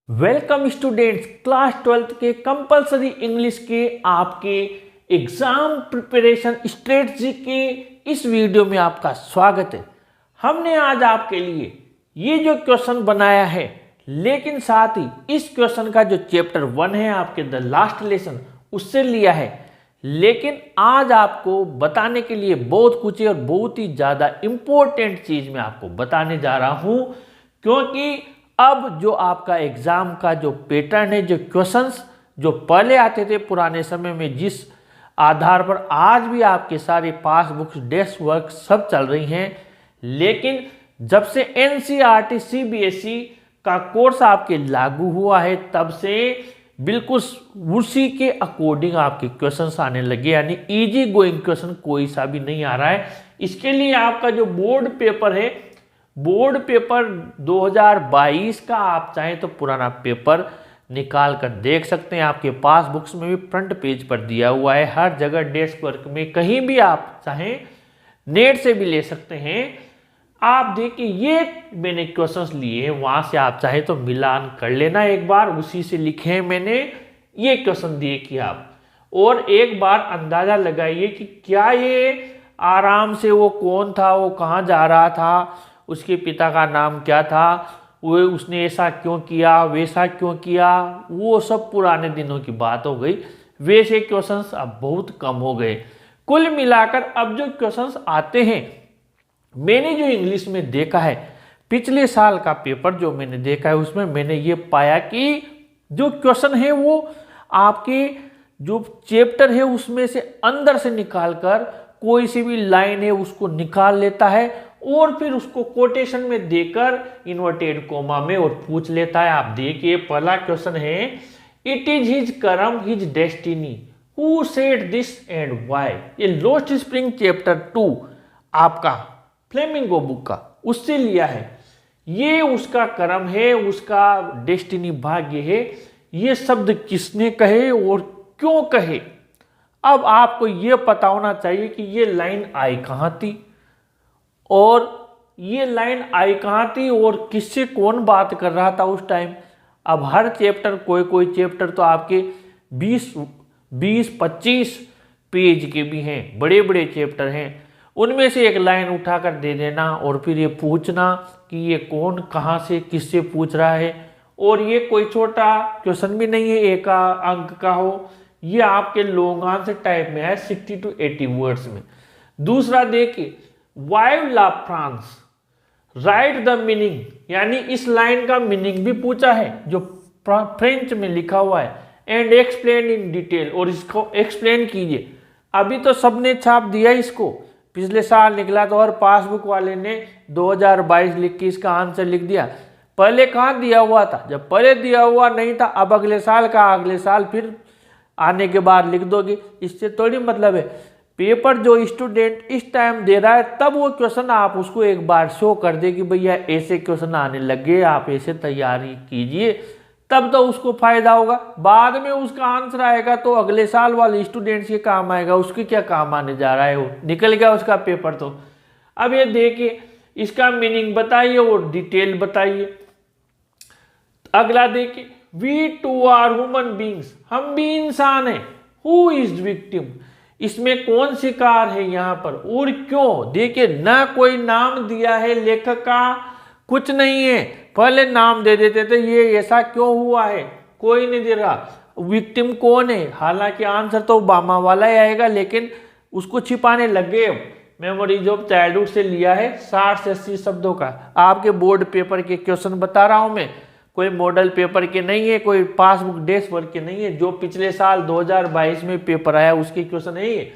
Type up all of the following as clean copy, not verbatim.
Welcome students, class 12th के compulsory English के आपके एग्जाम प्रिपरेशन स्ट्रेटजी के इस वीडियो में आपका स्वागत है। हमने आज आपके लिए ये जो क्वेश्चन बनाया है, लेकिन साथ ही इस क्वेश्चन का जो चैप्टर 1 है आपके द लास्ट लेसन उससे लिया है। लेकिन आज आपको बताने के लिए बहुत कुछ है और बहुत ही ज़्यादा इम्पोर्टेंट चीज़ मैं आपको बताने जा रहा हूँ, क्योंकि अब जो आपका एग्जाम का जो पैटर्न है, जो क्वेश्चंस जो पहले आते थे पुराने समय में, जिस आधार पर आज भी आपके सारे पासबुक्स डेस्क वर्क सब चल रही हैं, लेकिन जब से एनसीईआरटी सीबीएसई का कोर्स आपके लागू हुआ है तब से बिल्कुल उसी के अकॉर्डिंग आपके क्वेश्चंस आने लगे, यानी इजी गोइंग क्वेश्चन कोई सा भी नहीं आ रहा है। इसके लिए आपका जो बोर्ड पेपर है, बोर्ड पेपर 2022 का आप चाहें तो पुराना पेपर निकाल कर देख सकते हैं। आपके पास बुक्स में भी फ्रंट पेज पर दिया हुआ है, हर जगह डेस्क वर्क में कहीं भी आप चाहें नेट से भी ले सकते हैं। आप देखिए, ये मैंने क्वेश्चंस लिए हैं, वहां से आप चाहे तो मिलान कर लेना एक बार, उसी से लिखे हैं मैंने ये क्वेश्चन दिए कि आप, और एक बार अंदाजा लगाइए कि क्या ये आराम से वो कौन था, वो कहाँ जा रहा था, उसके पिता का नाम क्या था, वो उसने ऐसा क्यों किया, वैसा क्यों किया, वो सब पुराने दिनों की बात हो गई। वैसे क्वेश्चंस अब बहुत कम हो गए। कुल मिलाकर अब जो क्वेश्चंस आते हैं, मैंने जो इंग्लिश में देखा है, पिछले साल का पेपर जो मैंने देखा है उसमें मैंने ये पाया कि जो क्वेश्चन है वो आपके जो चैप्टर है उसमें से अंदर से निकाल कर कोई सी भी लाइन है उसको निकाल लेता है और फिर उसको कोटेशन में देकर इन्वर्टेड कोमा में और पूछ लेता है। आप देखिए, पहला क्वेश्चन है, इट इज हिज कर्म his destiny who said this and why. ये लोस्ट स्प्रिंग चैप्टर 2 आपका फ्लेमिंगो बुक का उससे लिया है। ये उसका कर्म है, उसका डेस्टिनी भाग्य है। ये शब्द किसने कहे और क्यों कहे। अब आपको ये पता होना चाहिए कि ये लाइन आई कहाँ थी और ये लाइन आई कहाँ थी और किससे कौन बात कर रहा था उस टाइम। अब हर चैप्टर, कोई चैप्टर तो आपके 20-25 पेज के भी हैं, बड़े बड़े चैप्टर हैं, उनमें से एक लाइन उठाकर दे देना और फिर ये पूछना कि ये कौन कहाँ से किससे पूछ रहा है। और ये कोई छोटा क्वेश्चन भी नहीं है, एक अंक का हो, ये आपके लॉन्ग आंसर टाइप में है, 60 to 80 वर्ड्स में। दूसरा देखिए, वाइव ला फ्रांस राइट द मीनिंग, यानी इस लाइन का मीनिंग भी पूछा है जो फ्रेंच में लिखा हुआ है, एंड एक्सप्लेन इन डिटेल, और इसको एक्सप्लेन कीजिए। अभी तो सबने छाप दिया इसको, पिछले साल निकला तो, और पासबुक वाले ने 2022 लिख के इसका आंसर लिख दिया। पहले कहाँ दिया हुआ था, जब पहले दिया हुआ नहीं था, अब अगले साल का अगले साल फिर आने के बाद लिख दोगे। इससे थोड़ी मतलब है, पेपर जो स्टूडेंट इस टाइम दे रहा है तब वो क्वेश्चन आप उसको एक बार शो कर दे कि भैया ऐसे क्वेश्चन आने लगे, आप ऐसे तैयारी कीजिए, तब तो उसको फायदा होगा। बाद में उसका आंसर आएगा तो अगले साल वाले स्टूडेंट्स के काम आएगा, उसके क्या काम आने जा रहा है, वो निकल गया उसका पेपर। तो अब ये देखिए, इसका मीनिंग बताइए और डिटेल बताइए। अगला देखिए, we too are human beings, हम भी इंसान हैं। हु इज विक्टिम, इसमें कौन शिकार है यहाँ पर और क्यों। देखिए, ना कोई नाम दिया है लेखक का, कुछ नहीं है। पहले नाम दे देते थे, ये ऐसा क्यों हुआ है, कोई नहीं दे रहा। विक्टिम कौन है, हालांकि आंसर तो ओबामा वाला ही आएगा, लेकिन उसको छिपाने लगे। मेमोरीज ऑफ चाइल्डहुड से लिया है, 60 से 80 शब्दों का। आपके बोर्ड पेपर के क्वेश्चन बता रहा हूं मैं, कोई मॉडल पेपर के नहीं है, कोई पासबुक डेस्क वर्क के नहीं है। जो पिछले साल 2022 में पेपर आया उसके क्वेश्चन है ये।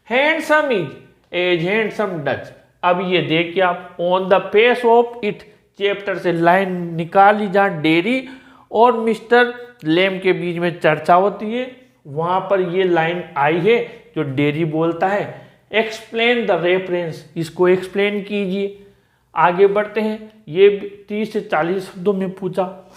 Handsome is as handsome does. अब ये देखिए आप, on the face of it chapter से लाइन निकाली जहाँ डेरी और मिस्टर लेम के बीच में चर्चा होती है, वहां पर ये लाइन आई है जो डेरी बोलता है। एक्सप्लेन द रेफरेंस, इसको एक्सप्लेन कीजिए। आगे बढ़ते हैं, ये 30 से 40 शब्दों में पूछा।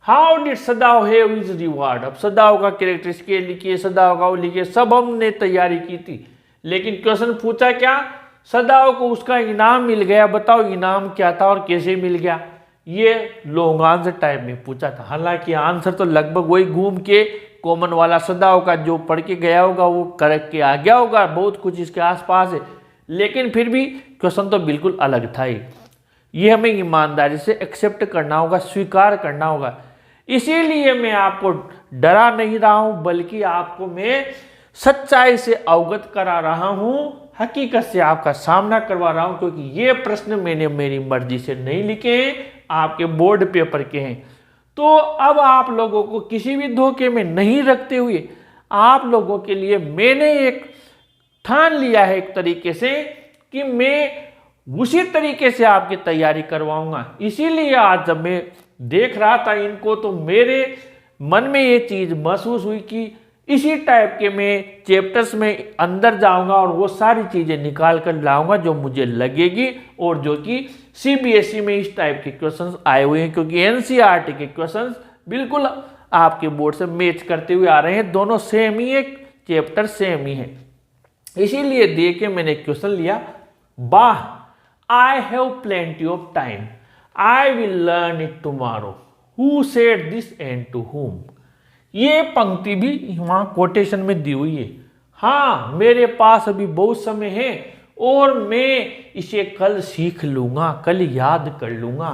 How did सदाव have his reward. अब सदाव का कैरेक्टरिस्टिक लिखिए, सदाव का लिखिए, सब हमने तैयारी की थी, लेकिन क्वेश्चन पूछा क्या, सदाव को उसका इनाम मिल गया, बताओ इनाम क्या था और कैसे मिल गया। ये लॉन्ग आंसर टाइप में पूछा था। हालांकि आंसर तो लगभग वही घूम के कॉमन वाला सदा होगा, जो पढ़ के गया होगा वो करके के आ गया होगा, बहुत कुछ इसके आसपास है, लेकिन फिर भी क्वेश्चन तो बिल्कुल अलग था ही। ये हमें ईमानदारी से एक्सेप्ट करना होगा, स्वीकार करना होगा। इसीलिए मैं आपको डरा नहीं रहा हूं, बल्कि आपको मैं सच्चाई से अवगत करा रहा हूं, हकीकत से आपका सामना करवा रहा हूं, क्योंकि ये प्रश्न मैंने मेरी मर्जी से नहीं लिखे हैं, आपके बोर्ड पेपर के हैं। तो अब आप लोगों को किसी भी धोखे में नहीं रखते हुए आप लोगों के लिए मैंने एक ठान लिया है एक तरीके से कि मैं उसी तरीके से आपकी तैयारी करवाऊंगा। इसीलिए आज जब मैं देख रहा था इनको तो मेरे मन में ये चीज महसूस हुई कि इसी टाइप के मैं चैप्टर्स में अंदर जाऊंगा और वो सारी चीजें निकाल कर लाऊंगा जो मुझे लगेगी और जो कि सीबीएसई में इस टाइप के क्वेश्चंस आए हुए हैं, क्योंकि एनसीईआरटी के क्वेश्चंस बिल्कुल आपके बोर्ड से मैच करते हुए आ रहे हैं, दोनों सेम ही है, चैप्टर सेम ही है। इसीलिए देख के मैंने क्वेश्चन लिया, वाह, I have plenty of time. I will learn it tomorrow. Who said this and to whom? ये पंक्ति भी वहां कोटेशन में दी हुई है। हाँ, मेरे पास अभी बहुत समय है और मैं इसे कल सीख लूंगा, कल याद कर लूंगा।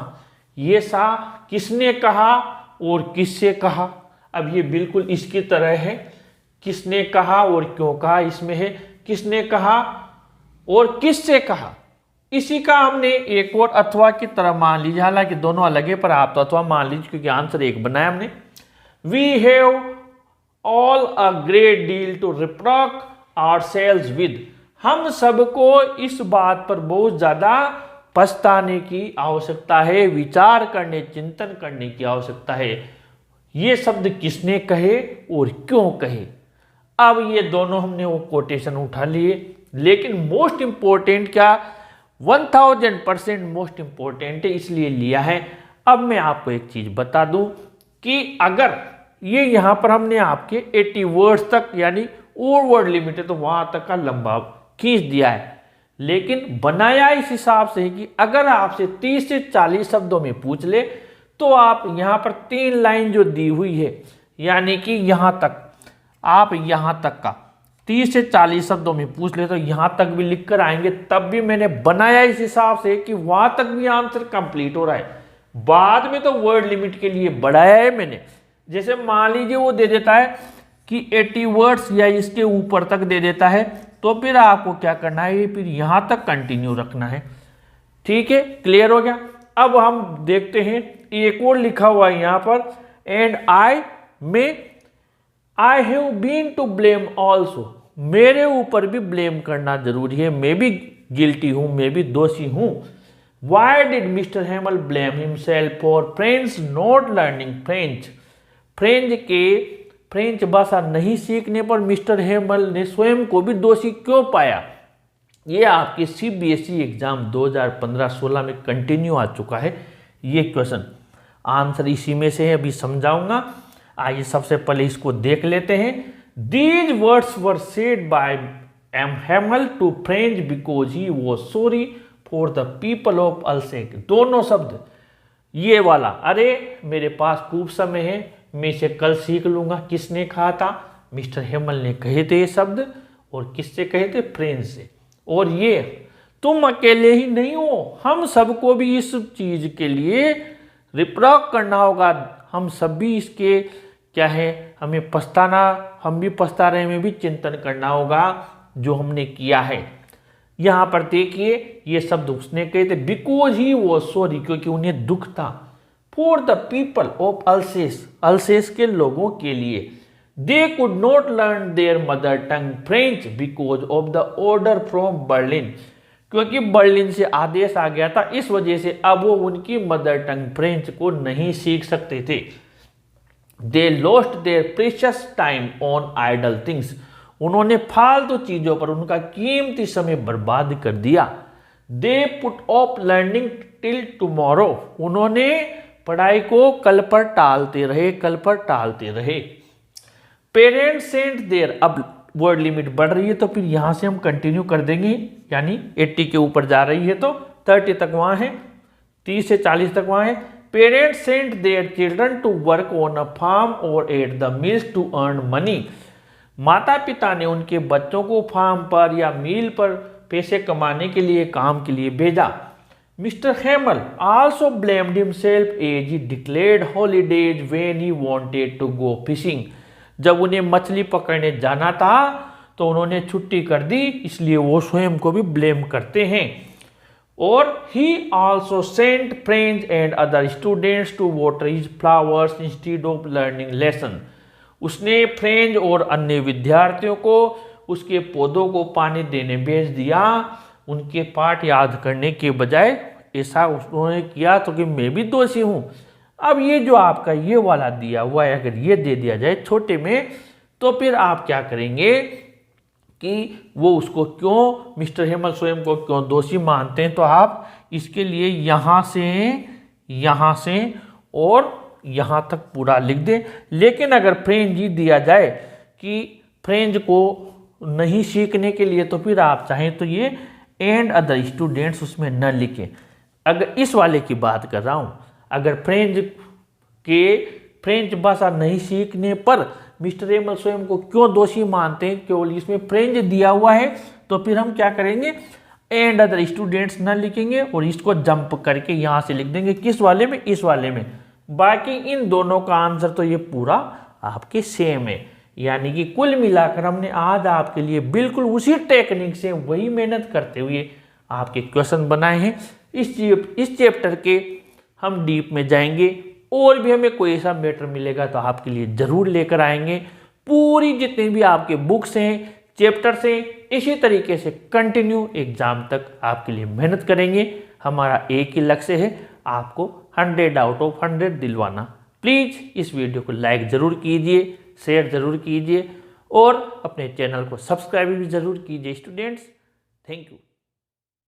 ये सा किसने कहा और किससे कहा? अब ये बिल्कुल इसकी तरह है, किसने कहा और क्यों कहा इसमें है, किसने कहा और किससे कहा। इसी का हमने एक और अथवा की तरह मान लीजिए, हालांकि दोनों अलग है पर आप तो अथवा मान लीजिए क्योंकि आंसर एक बनाया हमने। We have all a great deal to reproach ourselves with. हम सबको इस बात पर बहुत ज्यादा पछताने की आवश्यकता है, विचार करने, चिंतन करने की आवश्यकता है। ये शब्द किसने कहे और क्यों कहे? अब ये दोनों हमने वो कोटेशन उठा लिए, लेकिन मोस्ट इंपॉर्टेंट क्या, 1000% मोस्ट इंपॉर्टेंट है इसलिए लिया है। अब मैं आपको एक चीज बता दूं कि अगर ये यहां पर हमने आपके 80 वर्ड्स तक यानी और वर्ड लिमिट है तो वहां तक का लंबा खींच दिया है, लेकिन बनाया इस हिसाब से है कि अगर आपसे 30 से 40 शब्दों में पूछ ले तो आप यहां पर 3 लाइन जो दी हुई है यानी कि यहां तक, आप यहां तक का 30 से 40 शब्दों में पूछ ले तो यहां तक भी लिख कर आएंगे। तब भी मैंने बनाया इस हिसाब से कि वहां तक भी आंसर कंप्लीट हो रहा है। बाद में तो वर्ड लिमिट के लिए बढ़ाया है मैंने। जैसे मान लीजिए वो दे देता है कि 80 वर्ड्स या इसके ऊपर तक दे देता है, तो फिर आपको क्या करना है, फिर यहां तक कंटिन्यू रखना है। ठीक है, क्लियर हो गया। अब हम देखते हैं एक और लिखा हुआ है यहां पर, and I have been to blame also. मेरे ऊपर भी ब्लेम करना जरूरी है, मैं भी गिल्टी हूं, मैं भी दोषी हूं। Why did Mister Hamel blame himself for French not learning French. French भाषा नहीं सीखने पर मिस्टर हेमल ने स्वयं को भी दोषी क्यों पाया? ये आपके सीबीएसई एग्जाम 2015-16 में कंटिन्यू आ चुका है ये क्वेश्चन। आंसर इसी में से है, अभी समझाऊंगा। आइए सबसे पहले इसको देख लेते हैं। These words were said by Hamel to French because he was sorry for the people of Alsace। दोनों शब्द ये वाला, अरे मेरे पास खूब समय है, मैं इसे कल सीख लूंगा, किसने कहा था? मिस्टर हेमल ने कहे थे ये शब्द, और किससे कहे थे? फ्रेंच से। और ये तुम अकेले ही नहीं हो, हम सबको भी इस चीज के लिए रिप्रोक करना होगा। हम सब भी इसके क्या है, हमें पछताना, हम भी पछता रहे, हमें भी चिंतन करना होगा जो हमने किया है। यहां पर देखिए ये शब्द उसने कहे थे, बिकॉज ही वॉज सॉरी, क्योंकि उन्हें दुख था। फॉर द पीपल ऑफ अल्सेस, अल्सेस के लोगों के लिए। They could not learn their mother tongue French because of the order from Berlin. क्योंकि बर्लिन से आदेश आ गया था, इस वजह से अब वो उनकी मदर टंग फ्रेंच को नहीं सीख सकते थे। They lost their precious time on idle things. उन्होंने फालतू चीजों पर उनका कीमती समय बर्बाद कर दिया। They put off learning till tomorrow. उन्होंने पढ़ाई को कल पर टालते रहे, कल पर टालते रहे। पेरेंट्स सेंट देयर, अब वर्ड लिमिट बढ़ रही है तो फिर यहां से हम कंटिन्यू कर देंगे, यानी 80 के ऊपर जा रही है तो 30 तक वहां है, 30 से 40 तक वहां है। Parents sent their children to work on a farm और at the mills to earn money. माता पिता ने उनके बच्चों को फार्म पर या मिल पर पैसे कमाने के लिए काम के लिए भेजा। Mister Hamel also blamed himself as he declared holidays when he wanted to go fishing. जब उन्हें मछली पकड़ने जाना था तो उन्होंने छुट्टी कर दी, इसलिए वो स्वयं को भी ब्लेम करते हैं। और he also sent friends and other students to water his flowers instead of learning lesson. उसने फ्रेंड्स और अन्य विद्यार्थियों को उसके पौधों को पानी देने भेज दिया, उनके पाठ याद करने के बजाय। ऐसा उन्होंने किया तो कि मैं भी दोषी हूँ। अब ये जो आपका ये वाला दिया हुआ है, अगर ये दे दिया जाए छोटे में, तो फिर आप क्या करेंगे कि वो उसको क्यों, मिस्टर हेमल स्वयं को क्यों दोषी मानते हैं। तो आप इसके लिए यहाँ से और यहाँ तक पूरा लिख दें। लेकिन अगर फ्रेंच जी दिया जाए कि फ्रेंच को नहीं सीखने के लिए, तो फिर आप चाहें तो ये एंड अदर स्टूडेंट्स उसमें न लिखें। अगर इस वाले की बात कर रहा हूँ, अगर फ्रेंच भाषा नहीं सीखने पर मिस्टर हेमल स्वयं को क्यों दोषी मानते हैं, केवल इसमें फ्रेंच दिया हुआ है, तो फिर हम क्या करेंगे, एंड अदर स्टूडेंट्स न लिखेंगे और इसको जंप करके यहाँ से लिख देंगे। किस वाले में, इस वाले में। बाकी इन दोनों का आंसर तो ये पूरा आपके सेम है। यानी कि कुल मिलाकर हमने आज आपके लिए बिल्कुल उसी टेक्निक से वही मेहनत करते हुए आपके क्वेश्चन बनाए हैं। इस चैप्टर के हम डीप में जाएंगे और भी हमें कोई ऐसा मैटर मिलेगा तो आपके लिए ज़रूर लेकर आएंगे। पूरी जितनी भी आपके बुक्स हैं, चैप्टर्स हैं, इसी तरीके से कंटिन्यू एग्जाम तक आपके लिए मेहनत करेंगे। हमारा एक ही लक्ष्य है, आपको 100 आउट ऑफ 100 दिलवाना। प्लीज़ इस वीडियो को लाइक ज़रूर कीजिए, शेयर ज़रूर कीजिए और अपने चैनल को सब्सक्राइब भी ज़रूर कीजिए स्टूडेंट्स। Thank you.